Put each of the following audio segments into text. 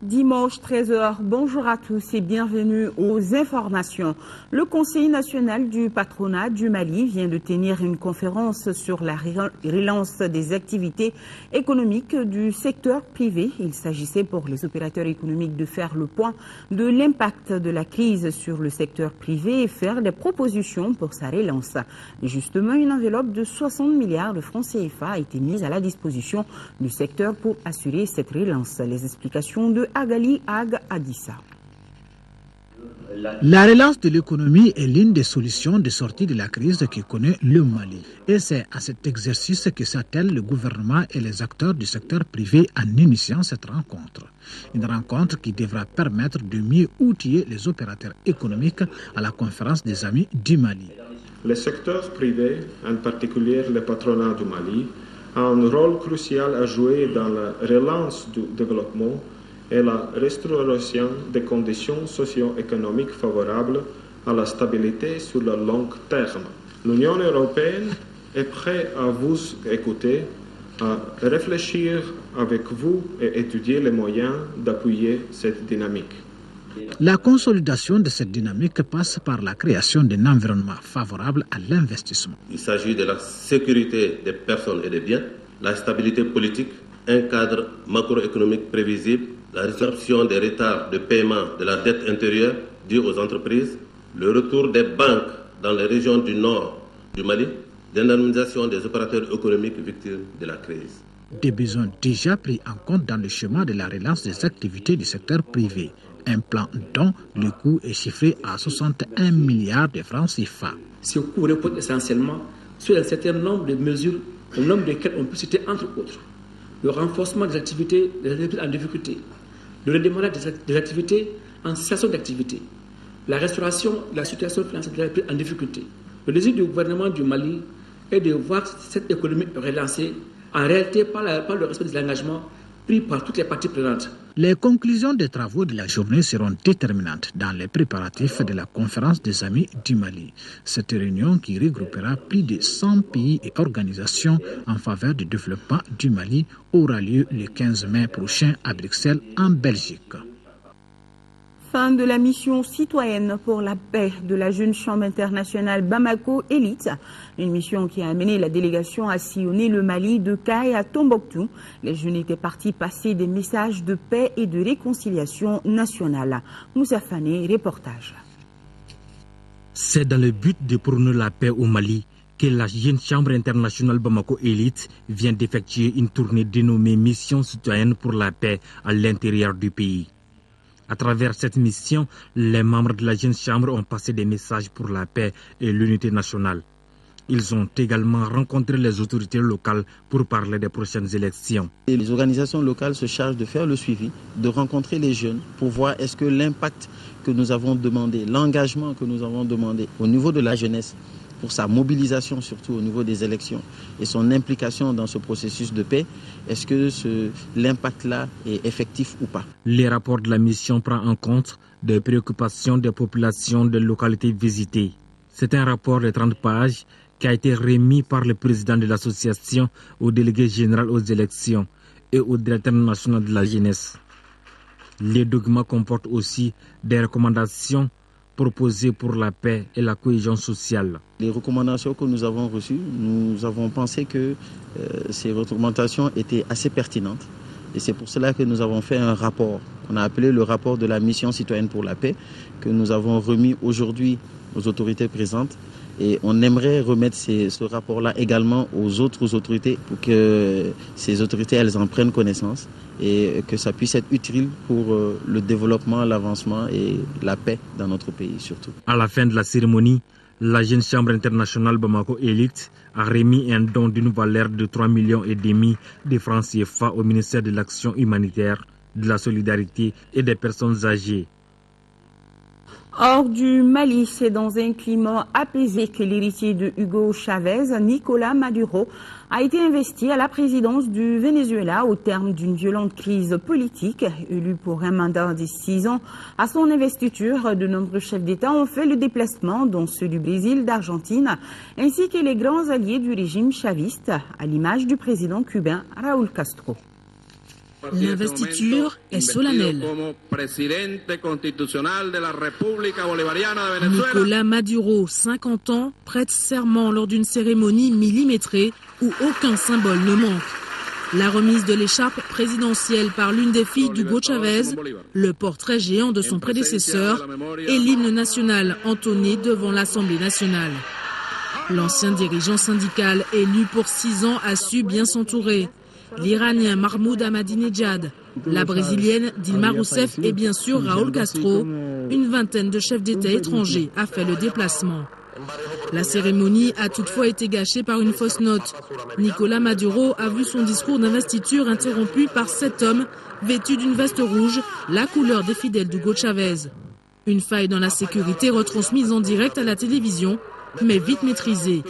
Dimanche 13h, bonjour à tous et bienvenue aux informations. Le Conseil national du patronat du Mali vient de tenir une conférence sur la relance des activités économiques du secteur privé. Il s'agissait pour les opérateurs économiques de faire le point de l'impact de la crise sur le secteur privé et faire des propositions pour sa relance. Justement, une enveloppe de 60 milliards de francs CFA a été mise à la disposition du secteur pour assurer cette relance. Les explications de Agali Ag Adissa. La relance de l'économie est l'une des solutions de sortie de la crise que connaît le Mali. Et c'est à cet exercice que s'attellent le gouvernement et les acteurs du secteur privé en initiant cette rencontre. Une rencontre qui devra permettre de mieux outiller les opérateurs économiques à la conférence des amis du Mali. Le secteur privé, en particulier le patronat du Mali, a un rôle crucial à jouer dans la relance du développement et la restauration des conditions socio-économiques favorables à la stabilité sur le long terme. L'Union européenne est prête à vous écouter, à réfléchir avec vous et étudier les moyens d'appuyer cette dynamique. La consolidation de cette dynamique passe par la création d'un environnement favorable à l'investissement. Il s'agit de la sécurité des personnes et des biens, la stabilité politique, un cadre macroéconomique prévisible, la résorption des retards de paiement de la dette intérieure due aux entreprises, le retour des banques dans les régions du nord du Mali, l'indemnisation des opérateurs économiques victimes de la crise. Des besoins déjà pris en compte dans le schéma de la relance des activités du secteur privé. Un plan dont le coût est chiffré à 61 milliards de francs CFA. Ce coût repose essentiellement sur un certain nombre de mesures, au nombre desquelles on peut citer entre autres le renforcement des activités des entreprises en difficulté, le redémarrage des activités en cessation d'activité, la restauration de la situation financière des entreprises en difficulté. Le désir du gouvernement du Mali est de voir cette économie relancée, en réalité par le respect des engagements pris par toutes les parties prenantes. Les conclusions des travaux de la journée seront déterminantes dans les préparatifs de la conférence des amis du Mali. Cette réunion qui regroupera plus de 100 pays et organisations en faveur du développement du Mali aura lieu le 15 mai prochain à Bruxelles, en Belgique. Fin de la mission citoyenne pour la paix de la Jeune Chambre internationale Bamako Élite, une mission qui a amené la délégation à sillonner le Mali de Kay à Tombouctou. Les jeunes étaient partis passer des messages de paix et de réconciliation nationale. Moussa Fane, reportage. C'est dans le but de prôner la paix au Mali que la Jeune Chambre internationale Bamako Élite vient d'effectuer une tournée dénommée Mission citoyenne pour la paix à l'intérieur du pays. À travers cette mission, les membres de la Jeune Chambre ont passé des messages pour la paix et l'unité nationale. Ils ont également rencontré les autorités locales pour parler des prochaines élections. Et les organisations locales se chargent de faire le suivi, de rencontrer les jeunes pour voir est-ce que l'impact que nous avons demandé, l'engagement que nous avons demandé au niveau de la jeunesse, pour sa mobilisation surtout au niveau des élections et son implication dans ce processus de paix, est-ce que l'impact-là est effectif ou pas? Les rapports de la mission prennent en compte des préoccupations des populations des localités visitées. C'est un rapport de 30 pages qui a été remis par le président de l'association au délégué général aux élections et au directeur national de la jeunesse. Les documents comportent aussi des recommandations proposées pour la paix et la cohésion sociale. Les recommandations que nous avons reçues, nous avons pensé que ces recommandations étaient assez pertinentes. Et c'est pour cela que nous avons fait un rapport, qu'on a appelé le rapport de la mission citoyenne pour la paix, que nous avons remis aujourd'hui aux autorités présentes. Et on aimerait remettre ce rapport-là également aux autres autorités pour que ces autorités, elles en prennent connaissance et que ça puisse être utile pour le développement, l'avancement et la paix dans notre pays surtout. À la fin de la cérémonie, la Jeune Chambre internationale Bamako Élite a remis un don d'une valeur de 3,5 millions de francs CFA au ministère de l'Action humanitaire, de la solidarité et des personnes âgées. Hors du Mali, c'est dans un climat apaisé que l'héritier de Hugo Chavez, Nicolás Maduro, a été investi à la présidence du Venezuela au terme d'une violente crise politique. Élu pour un mandat de 6 ans, à son investiture, de nombreux chefs d'État ont fait le déplacement, dont ceux du Brésil, d'Argentine, ainsi que les grands alliés du régime chaviste, à l'image du président cubain Raúl Castro. L'investiture est solennelle. Nicolás Maduro, 50 ans, prête serment lors d'une cérémonie millimétrée où aucun symbole ne manque. La remise de l'écharpe présidentielle par l'une des filles d'Hugo Chavez, le portrait géant de son prédécesseur et l'hymne national entonné devant l'Assemblée nationale. L'ancien dirigeant syndical élu pour 6 ans a su bien s'entourer. L'Iranien Mahmoud Ahmadinejad, la Brésilienne Dilma Rousseff et bien sûr Raúl Castro, une vingtaine de chefs d'État étrangers a fait le déplacement. La cérémonie a toutefois été gâchée par une fausse note. Nicolás Maduro a vu son discours d'investiture interrompu par 7 hommes vêtus d'une veste rouge, la couleur des fidèles d'Hugo Chavez. Une faille dans la sécurité retransmise en direct à la télévision, mais vite maîtrisée.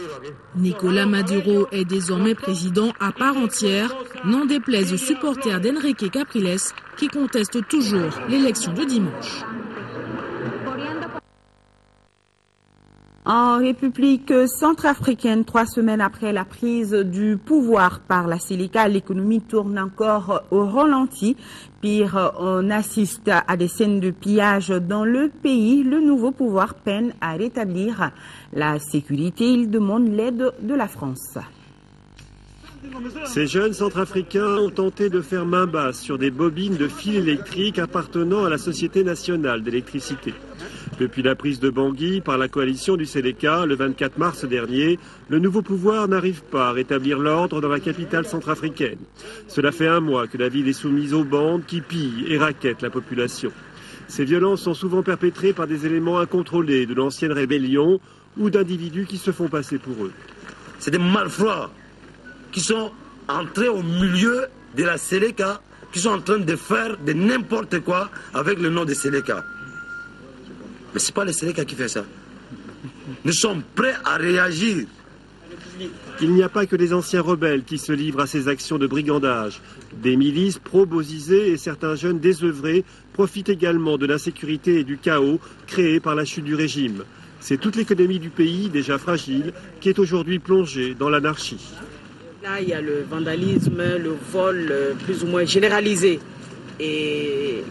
Nicolás Maduro est désormais président à part entière, n'en déplaise aux supporters d'Enrique Capriles qui contestent toujours l'élection de dimanche. En République centrafricaine, 3 semaines après la prise du pouvoir par la Séléka, l'économie tourne encore au ralenti. Pire, on assiste à des scènes de pillage dans le pays. Le nouveau pouvoir peine à rétablir la sécurité. Il demande l'aide de la France. Ces jeunes centrafricains ont tenté de faire main basse sur des bobines de fils électriques appartenant à la Société nationale d'électricité. Depuis la prise de Bangui par la coalition du Séléka le 24 mars dernier, le nouveau pouvoir n'arrive pas à rétablir l'ordre dans la capitale centrafricaine. Cela fait 1 mois que la ville est soumise aux bandes qui pillent et rackettent la population. Ces violences sont souvent perpétrées par des éléments incontrôlés de l'ancienne rébellion ou d'individus qui se font passer pour eux. C'est des malfrats qui sont entrés au milieu de la Séléka, qui sont en train de faire de n'importe quoi avec le nom de Séléka. Mais ce n'est pas les Séléka qui fait ça. Nous sommes prêts à réagir. Il n'y a pas que les anciens rebelles qui se livrent à ces actions de brigandage. Des milices pro-bosisées et certains jeunes désœuvrés profitent également de l'insécurité et du chaos créés par la chute du régime. C'est toute l'économie du pays, déjà fragile, qui est aujourd'hui plongée dans l'anarchie. Là, il y a le vandalisme, le vol plus ou moins généralisé. Et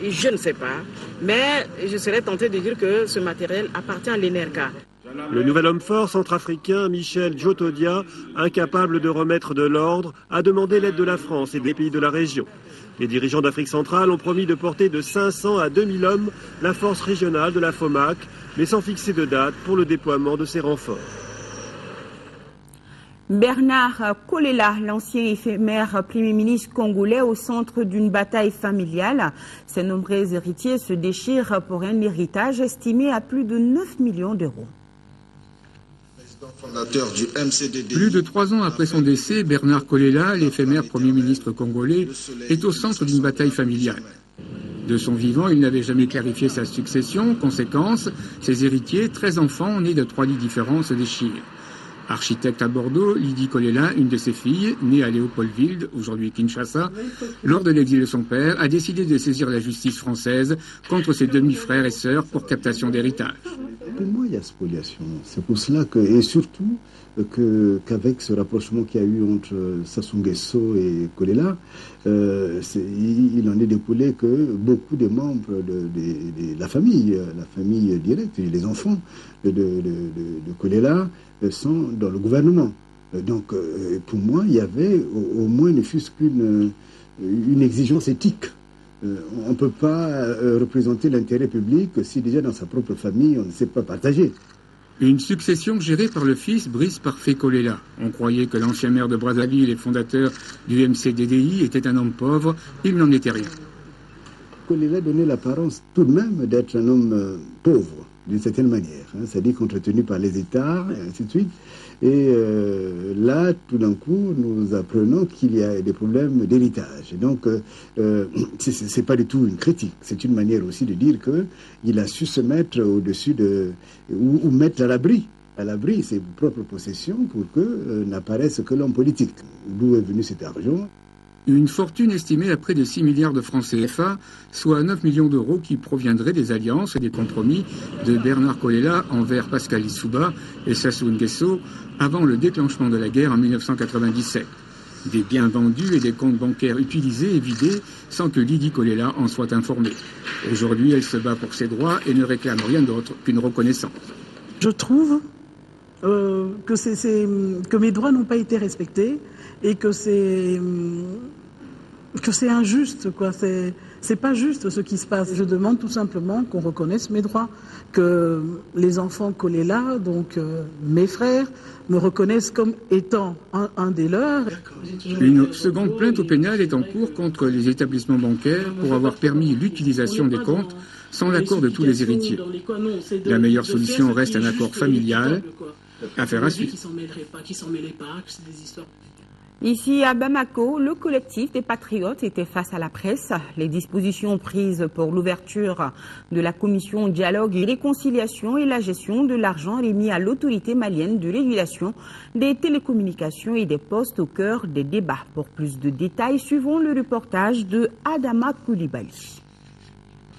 je ne sais pas, mais je serais tenté de dire que ce matériel appartient à l'ENERGA. Le nouvel homme fort centrafricain, Michel Djotodia, incapable de remettre de l'ordre, a demandé l'aide de la France et des pays de la région. Les dirigeants d'Afrique centrale ont promis de porter de 500 à 2000 hommes la force régionale de la FOMAC, mais sans fixer de date pour le déploiement de ces renforts. Bernard Kolela, l'ancien éphémère Premier ministre congolais, au centre d'une bataille familiale. Ses nombreux héritiers se déchirent pour un héritage estimé à plus de 9 millions d'euros. Plus de 3 ans après son décès, Bernard Kolela, l'éphémère Premier ministre congolais, est au centre d'une bataille familiale. De son vivant, il n'avait jamais clarifié sa succession. Conséquence, ses héritiers, 13 enfants nés de 3 lits différents, se déchirent. Architecte à Bordeaux, Lydie Kolela, une de ses filles, née à Léopoldville, aujourd'hui Kinshasa, lors de l'exil de son père, a décidé de saisir la justice française contre ses demi-frères et sœurs pour captation d'héritage. Pour moi, il y a spoliation. C'est pour cela que, et surtout, qu'avec ce rapprochement qu'il y a eu entre Sassou Nguesso et Kolela, il en est découlé que beaucoup de membres de la famille directe, les enfants de Kolela, sont dans le gouvernement. Donc, pour moi, il y avait au moins ne fût-ce qu'une exigence éthique. On ne peut pas représenter l'intérêt public si déjà dans sa propre famille, on ne sait pas partager. Une succession gérée par le fils Brice Parfait Kolela. On croyait que l'ancien maire de Brazzaville et fondateur du MCDDI était un homme pauvre. Il n'en était rien. Kolela donnait l'apparence tout de même d'être un homme pauvre, d'une certaine manière, c'est-à-dire qu'entretenu par les États, et ainsi de suite. Et là, tout d'un coup, nous apprenons qu'il y a des problèmes d'héritage. Et donc, c'est pas du tout une critique. C'est une manière aussi de dire qu'il a su se mettre au-dessus ou mettre à l'abri ses propres possessions pour que n'apparaisse que l'homme politique. D'où est venu cet argent? Une fortune estimée à près de 6 milliards de francs CFA, soit 9 millions d'euros qui proviendraient des alliances et des compromis de Bernard Kolela envers Pascal Lissouba et Sassou Nguesso avant le déclenchement de la guerre en 1997. Des biens vendus et des comptes bancaires utilisés et vidés sans que Lydie Kolela en soit informée. Aujourd'hui, elle se bat pour ses droits et ne réclame rien d'autre qu'une reconnaissance. Je trouve que mes droits n'ont pas été respectés et que c'est injuste, quoi. C'est pas juste ce qui se passe. Je demande tout simplement qu'on reconnaisse mes droits, que les enfants Kolela, donc mes frères, me reconnaissent comme étant un des leurs. Une seconde plainte au pénal est en cours contre les établissements bancaires pour avoir permis l'utilisation des comptes sans l'accord de tous les héritiers. La meilleure solution reste un accord familial. Affaire à suivre. Ici à Bamako, le collectif des patriotes était face à la presse. Les dispositions prises pour l'ouverture de la commission dialogue et réconciliation et la gestion de l'argent remis à l'autorité malienne de régulation des télécommunications et des postes au cœur des débats. Pour plus de détails, suivons le reportage de Adama Koulibaly.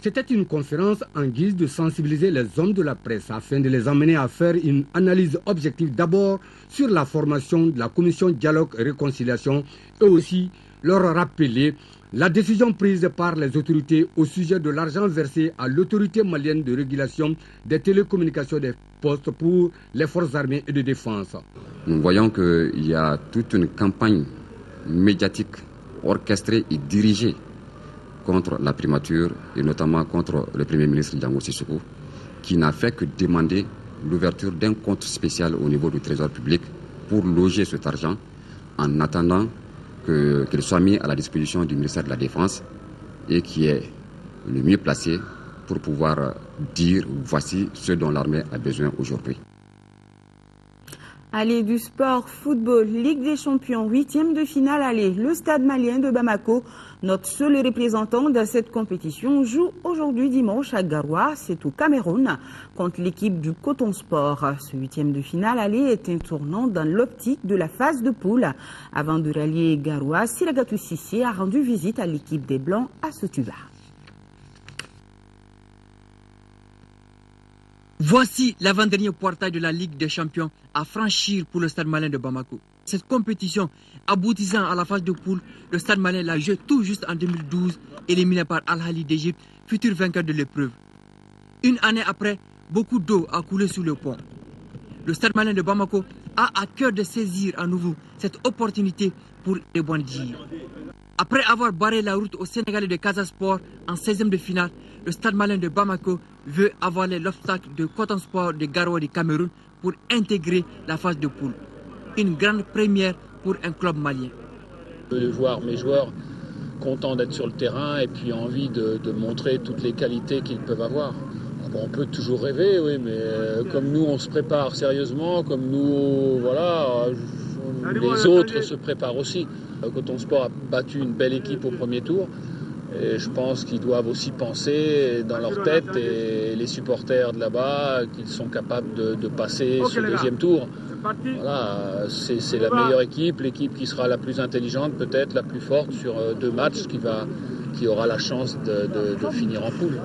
C'était une conférence en guise de sensibiliser les hommes de la presse afin de les emmener à faire une analyse objective d'abord sur la formation de la commission dialogue et réconciliation et aussi leur rappeler la décision prise par les autorités au sujet de l'argent versé à l'autorité malienne de régulation des télécommunications des postes pour les forces armées et de défense. Nous voyons qu'il y a toute une campagne médiatique orchestrée et dirigée contre la primature et notamment contre le Premier ministre Django Sissoko, qui n'a fait que demander l'ouverture d'un compte spécial au niveau du Trésor public pour loger cet argent en attendant qu'il soit mis à la disposition du ministère de la Défense et qui est le mieux placé pour pouvoir dire voici ce dont l'armée a besoin aujourd'hui. Allez, du sport, football, Ligue des Champions, 8e de finale, allez, le stade malien de Bamako, notre seul représentant de cette compétition, joue aujourd'hui dimanche à Garoua, c'est au Cameroun, contre l'équipe du Coton Sport. Ce 8e de finale, allez, est un tournant dans l'optique de la phase de poule. Avant de rallier Garoua, Siragatou Sissi a rendu visite à l'équipe des Blancs à Sotuba. Voici l'avant-dernier portail de la Ligue des Champions à franchir pour le Stade malien de Bamako. Cette compétition aboutissant à la phase de poule, le Stade malien l'a joué tout juste en 2012, éliminé par Al-Ahly d'Égypte, futur vainqueur de l'épreuve. Une année après, beaucoup d'eau a coulé sous le pont. Le Stade malien de Bamako a à cœur de saisir à nouveau cette opportunité pour les Bandits. Après avoir barré la route au Sénégalais de Casa Sport en 16e de finale, le Stade malien de Bamako veut avaler l'obstacle de Coton Sport de Garoua du Cameroun pour intégrer la phase de poule. Une grande première pour un club malien. De voir mes joueurs contents d'être sur le terrain et puis envie de montrer toutes les qualités qu'ils peuvent avoir. On peut toujours rêver, oui, mais comme nous on se prépare sérieusement, comme nous, voilà, les autres se préparent aussi. Coton Sport a battu une belle équipe au premier tour. Et je pense qu'ils doivent aussi penser dans leur tête, et les supporters de là-bas, qu'ils sont capables de passer ce deuxième tour. Voilà, c'est la meilleure équipe, l'équipe qui sera la plus intelligente, peut-être la plus forte sur 2 matchs, qui aura la chance de finir en poule.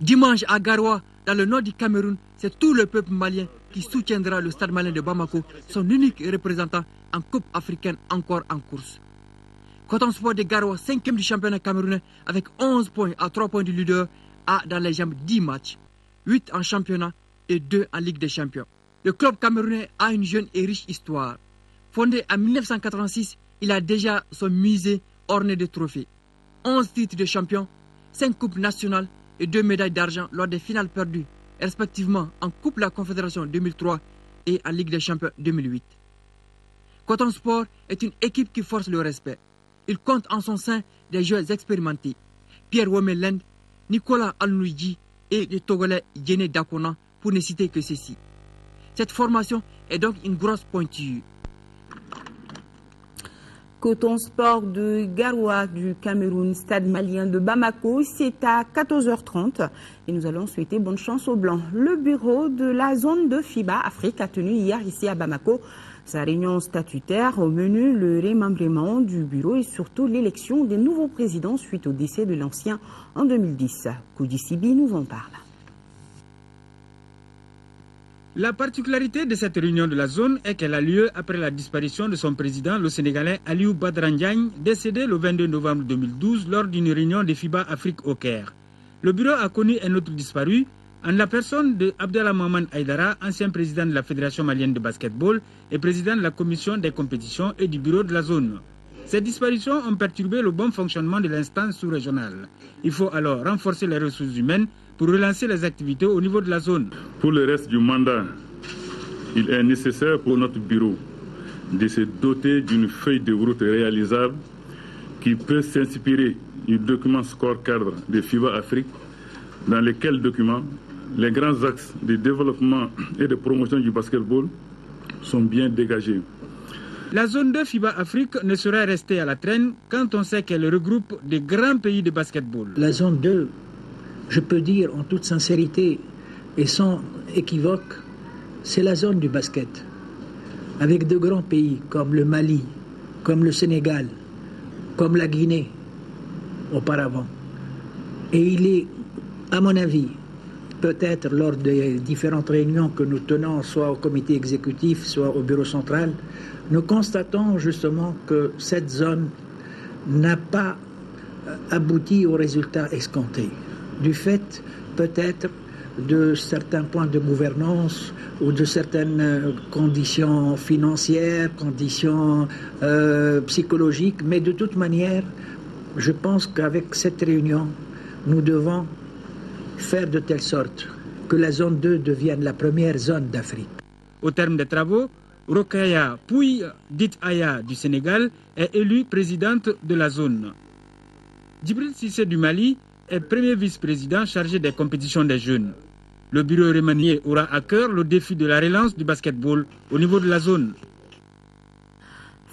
Dimanche à Garoua, dans le nord du Cameroun, c'est tout le peuple malien qui soutiendra le Stade malien de Bamako, son unique représentant en Coupe africaine encore en course. Coton Sport de Garoua, 5e du championnat camerounais, avec 11 points à 3 points du leader, a dans les jambes 10 matchs, 8 en championnat et 2 en Ligue des Champions. Le club camerounais a une jeune et riche histoire. Fondé en 1986, il a déjà son musée orné de trophées. 11 titres de champion, 5 coupes nationales et 2 médailles d'argent lors des finales perdues, respectivement en Coupe de la Confédération 2003 et en Ligue des Champions 2008. Coton Sport est une équipe qui force le respect. Il compte en son sein des joueurs expérimentés. Pierre Womelend, Nicolas Alnouidji et le Togolais Yéné Dakona, pour ne citer que ceci. Cette formation est donc une grosse pointure. Coton Sport de Garoua du Cameroun, stade malien de Bamako, c'est à 14h30 et nous allons souhaiter bonne chance aux Blancs. Le bureau de la zone de FIBA Afrique a tenu hier ici à Bamako sa réunion statutaire. Au menu, le remembrement du bureau et surtout l'élection des nouveaux présidents suite au décès de l'ancien en 2010. Koudi Sibi nous en parle. La particularité de cette réunion de la zone est qu'elle a lieu après la disparition de son président, le Sénégalais Aliou Badara Ndiagne, décédé le 22 novembre 2012 lors d'une réunion de FIBA Afrique au Caire. Le bureau a connu un autre disparu, en la personne de Abdallah Mohamed Aïdara, ancien président de la Fédération malienne de basketball et président de la commission des compétitions et du bureau de la zone. Ces disparitions ont perturbé le bon fonctionnement de l'instance sous-régionale. Il faut alors renforcer les ressources humaines pour relancer les activités au niveau de la zone. Pour le reste du mandat, il est nécessaire pour notre bureau de se doter d'une feuille de route réalisable qui peut s'inspirer du document score-cadre de FIBA Afrique, dans lequel document les grands axes de développement et de promotion du basketball sont bien dégagés. La zone 2 FIBA Afrique ne serait restée à la traîne quand on sait qu'elle regroupe des grands pays de basketball. La zone 2, je peux dire en toute sincérité et sans équivoque, c'est la zone du basket. Avec de grands pays comme le Mali, comme le Sénégal, comme la Guinée auparavant. Et il est, à mon avis, peut-être lors des différentes réunions que nous tenons, soit au comité exécutif, soit au bureau central, nous constatons justement que cette zone n'a pas abouti aux résultats escomptés. Du fait, peut-être, de certains points de gouvernance ou de certaines conditions financières, conditions psychologiques, mais de toute manière, je pense qu'avec cette réunion, nous devons faire de telle sorte que la zone 2 devienne la première zone d'Afrique. Au terme des travaux, Rokhaya Pouy, dite Aya du Sénégal, est élue présidente de la zone. Djibril Cissé du Mali est premier vice-président chargé des compétitions des jeunes. Le bureau remanié aura à cœur le défi de la relance du basketball au niveau de la zone.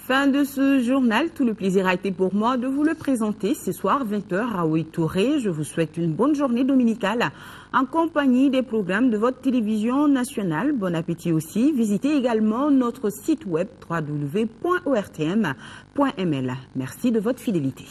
Fin de ce journal. Tout le plaisir a été pour moi de vous le présenter. Ce soir, 20h, Raoui Touré. Je vous souhaite une bonne journée dominicale en compagnie des programmes de votre télévision nationale. Bon appétit aussi. Visitez également notre site web www.ortm.ml. Merci de votre fidélité.